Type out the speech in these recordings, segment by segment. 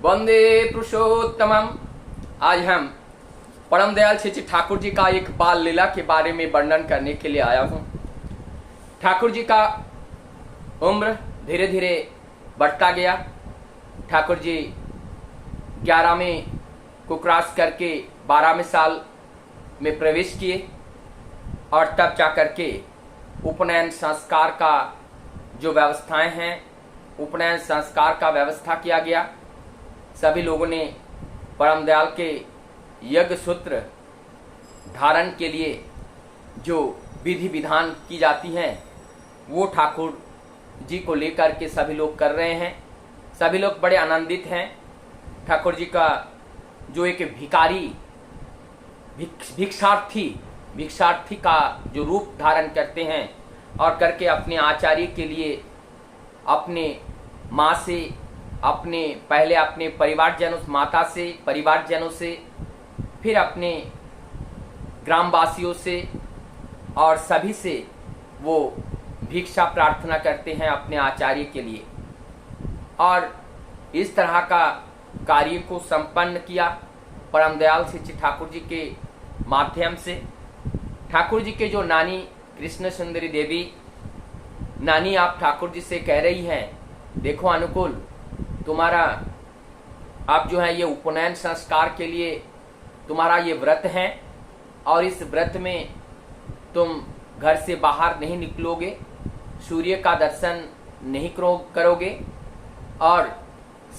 वंदे पुरुषोत्तमम। आज हम परम दयाल श्री ठाकुर जी का एक बाल लीला के बारे में वर्णन करने के लिए आया हूँ। ठाकुर जी का उम्र धीरे धीरे बढ़ता गया। ठाकुर जी 11वें को क्रॉस करके 12वें साल में प्रवेश किए और तब जा करके उपनयन संस्कार का जो व्यवस्थाएं हैं, उपनयन संस्कार का व्यवस्था किया गया। सभी लोगों ने परम दयाल के यज्ञ सूत्र धारण के लिए जो विधि विधान की जाती हैं वो ठाकुर जी को लेकर के सभी लोग कर रहे हैं। सभी लोग बड़े आनंदित हैं। ठाकुर जी का जो एक भिखारी भिक्षार्थी का जो रूप धारण करते हैं और करके अपने आचार्य के लिए अपने माँ से, पहले अपने परिवारजनों, माता से, परिवारजनों से, फिर अपने ग्रामवासियों से और सभी से वो भिक्षा प्रार्थना करते हैं अपने आचार्य के लिए। और इस तरह का कार्य को संपन्न किया परम दयाल श्री ठाकुर जी के माध्यम से। ठाकुर जी के जो नानी कृष्ण सुंदरी देवी, नानी आप ठाकुर जी से कह रही हैं, देखो अनुकूल, तुम्हारा आप जो है ये उपनयन संस्कार के लिए तुम्हारा ये व्रत है और इस व्रत में तुम घर से बाहर नहीं निकलोगे, सूर्य का दर्शन नहीं करोगे और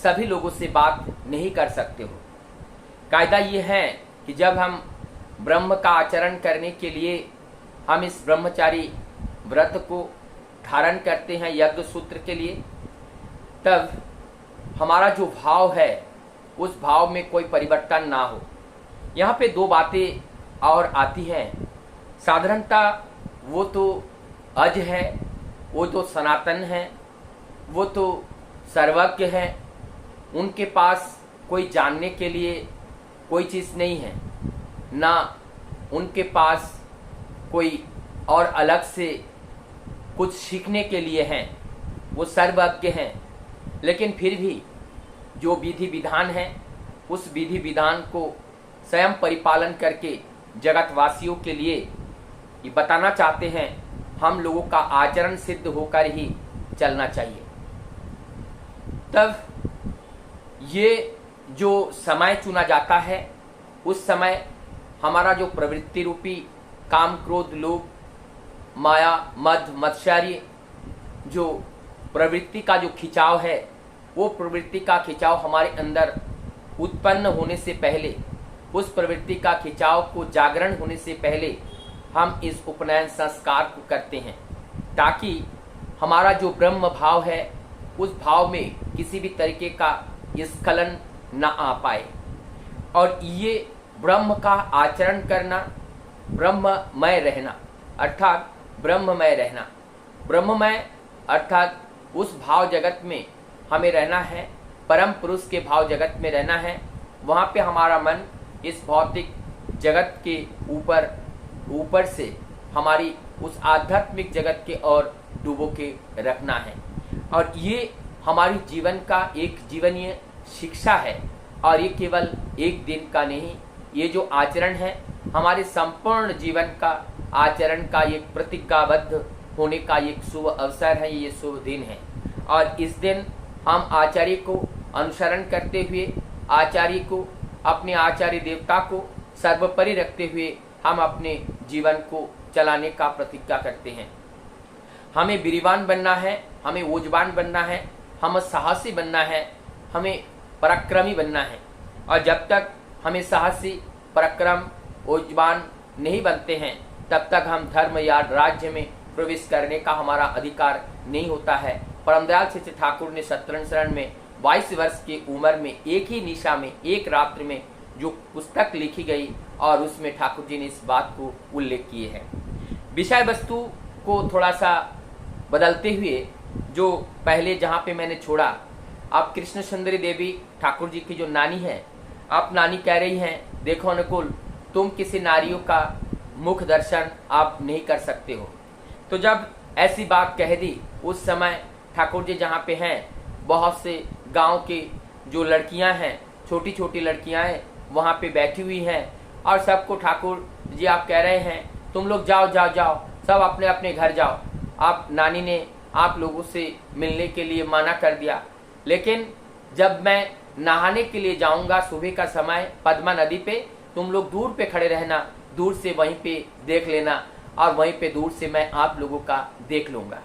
सभी लोगों से बात नहीं कर सकते हो। कायदा ये है कि जब हम ब्रह्म का आचरण करने के लिए हम इस ब्रह्मचारी व्रत को धारण करते हैं यज्ञ सूत्र के लिए, तब हमारा जो भाव है उस भाव में कोई परिवर्तन ना हो। यहाँ पे दो बातें और आती हैं। साधारणतः वो तो अज है, वो तो सनातन है, वो तो सर्वज्ञ है, उनके पास कोई जानने के लिए कोई चीज़ नहीं है, ना उनके पास कोई और अलग से कुछ सीखने के लिए हैं, वो सर्वज्ञ हैं। लेकिन फिर भी जो विधि विधान है उस विधि विधान को स्वयं परिपालन करके जगतवासियों के लिए ये बताना चाहते हैं, हम लोगों का आचरण सिद्ध होकर ही चलना चाहिए। तब ये जो समय चुना जाता है उस समय हमारा जो प्रवृत्ति रूपी काम, क्रोध, लोभ, माया, मद, मत्सर्य, जो प्रवृत्ति का जो खिंचाव है, वो प्रवृत्ति का खिंचाव हमारे अंदर उत्पन्न होने से पहले, उस प्रवृत्ति का खिंचाव को जागरण होने से पहले हम इस उपनयन संस्कार को करते हैं, ताकि हमारा जो ब्रह्म भाव है उस भाव में किसी भी तरीके का स्खलन न आ पाए। और ये ब्रह्म का आचरण करना, ब्रह्ममय रहना, अर्थात ब्रह्ममय रहना, ब्रह्ममय अर्थात उस भाव जगत में हमें रहना है, परम पुरुष के भाव जगत में रहना है। वहाँ पे हमारा मन इस भौतिक जगत के ऊपर से हमारी उस आध्यात्मिक जगत के ओर डूबो के रखना है। और ये हमारी जीवन का एक जीवनीय शिक्षा है और ये केवल एक दिन का नहीं, ये जो आचरण है हमारे संपूर्ण जीवन का आचरण का एक प्रतिज्ञाबद्ध होने का एक शुभ अवसर है, ये शुभ दिन है। और इस दिन हम आचार्य को अनुसरण करते हुए, आचार्य को, अपने आचार्य देवता को सर्वोपरि रखते हुए हम अपने जीवन को चलाने का प्रतिज्ञा करते हैं। हमें वीरवान बनना है, हमें ओजवान बनना है, हमें साहसी बनना है, हमें पराक्रमी बनना है। और जब तक हमें साहसी, पराक्रम, ओजवान नहीं बनते हैं तब तक हम धर्म या राज्य में प्रवेश करने का हमारा अधिकार नहीं होता है। परम दयाल श्री ठाकुर ने सत्तरण शरण में 22 वर्ष की उम्र में एक ही निशा में, एक रात्रि में जो पुस्तक लिखी गई और उसमें ठाकुर जी ने इस बात को उल्लेख किए हैं। विषय वस्तु को थोड़ा सा बदलते हुए, जो पहले जहाँ पे मैंने छोड़ा, अब कृष्ण सुंदरी देवी ठाकुर जी की जो नानी है, आप नानी कह रही हैं, देखो अनुकूल, तुम किसी नारियों का मुख दर्शन आप नहीं कर सकते हो। तो जब ऐसी बात कह दी, उस समय ठाकुर जी जहाँ पे हैं, बहुत से गांव के जो लड़कियां हैं, छोटी छोटी लड़कियां हैं, वहाँ पे बैठी हुई हैं और सबको ठाकुर जी आप कह रहे हैं तुम लोग जाओ जाओ जाओ, सब अपने अपने घर जाओ। आप नानी ने आप लोगों से मिलने के लिए मना कर दिया, लेकिन जब मैं नहाने के लिए जाऊंगा सुबह का समय पद्मा नदी पे, तुम लोग दूर पे खड़े रहना, दूर से वहीं पे देख लेना और वहीं पे दूर से मैं आप लोगों का देख लूंगा।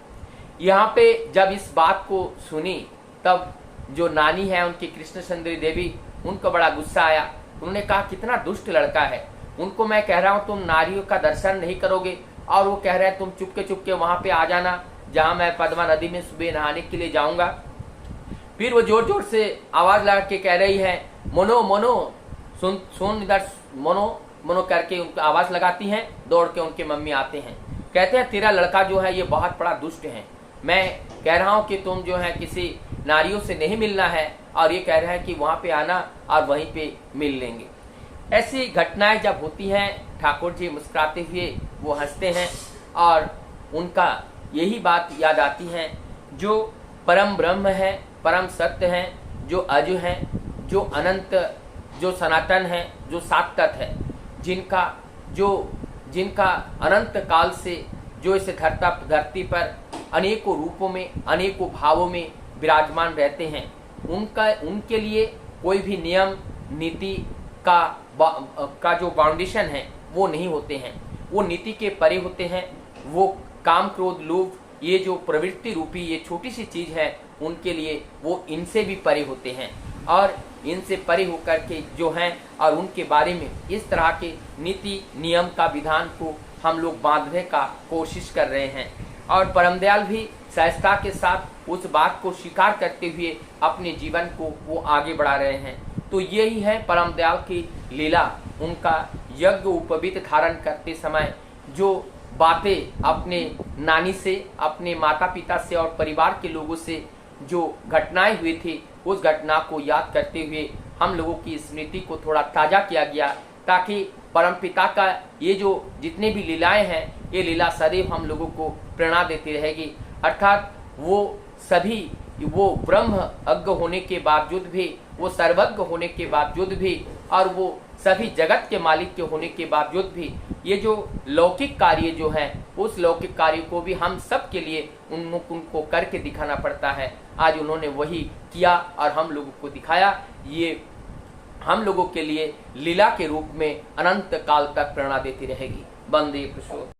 यहाँ पे जब इस बात को सुनी तब जो नानी है उनकी कृष्ण सुंदरी देवी, उनको बड़ा गुस्सा आया। उन्होंने कहा कितना दुष्ट लड़का है, उनको मैं कह रहा हूँ तुम नारियों का दर्शन नहीं करोगे और वो कह रहे हैं तुम चुपके चुपके वहां पे आ जाना जहां मैं पद्मा नदी में सुबह नहाने के लिए जाऊंगा। फिर वो जोर जोर से आवाज लगा के कह रही है मोनो मोनो, सुन सुन इधर मोनो मोनो करके उनको आवाज लगाती हैं। दौड़ के उनके मम्मी आते हैं, कहते हैं तेरा लड़का जो है ये बहुत बड़ा दुष्ट है, मैं कह रहा हूँ कि तुम जो है किसी नारियों से नहीं मिलना है और ये कह रहा है कि वहां पे आना और वहीं पे मिल लेंगे। ऐसी घटनाएं जब होती हैं ठाकुर जी मुस्कुराते हुए वो हंसते हैं और उनका यही बात याद आती है, जो परम ब्रह्म है, परम सत्य है, जो अज है, जो अनंत, जो सनातन है, जो शाश्वत है, जिनका अनंत काल से जो इस धरती पर अनेकों रूपों में अनेकों भावों में विराजमान रहते हैं, उनके लिए कोई भी नियम नीति का जो फाउंडेशन है वो नहीं होते हैं, वो नीति के परे होते हैं। वो काम क्रोध लोभ ये जो प्रवृत्ति रूपी ये छोटी सी चीज है उनके लिए वो इनसे भी परे होते हैं और इनसे परे होकर के जो हैं और उनके बारे में इस तरह के नीति नियम का विधान को हम लोग बांधने का कोशिश कर रहे हैं। और परमदयाल भी सहजता के साथ उस बात को स्वीकार करते हुए अपने जीवन को वो आगे बढ़ा रहे हैं। तो यही है परमदयाल की लीला। उनका यज्ञ उपवीत धारण करते समय जो बातें अपने नानी से, अपने माता पिता से और परिवार के लोगों से जो घटनाएं हुई थी, उस घटना को याद करते हुए हम लोगों की स्मृति को थोड़ा ताजा किया गया, ताकि परमपिता का ये जो जितने भी लीलाएं हैं ये लीला सदैव हम लोगों को प्रेरणा देती रहेगी। अर्थात वो सभी, वो ब्रह्म अज्ञ होने के बावजूद भी, वो सर्वज्ञ होने के बावजूद भी और वो सभी जगत के मालिक के होने के बावजूद भी ये जो लौकिक कार्य जो है उस लौकिक कार्य को भी हम सब के लिए उनको करके दिखाना पड़ता है। आज उन्होंने वही किया और हम लोगों को दिखाया। ये हम लोगों के लिए लीला के रूप में अनंत काल तक प्रेरणा देती रहेगी। वंदे पुरुषोत्तम।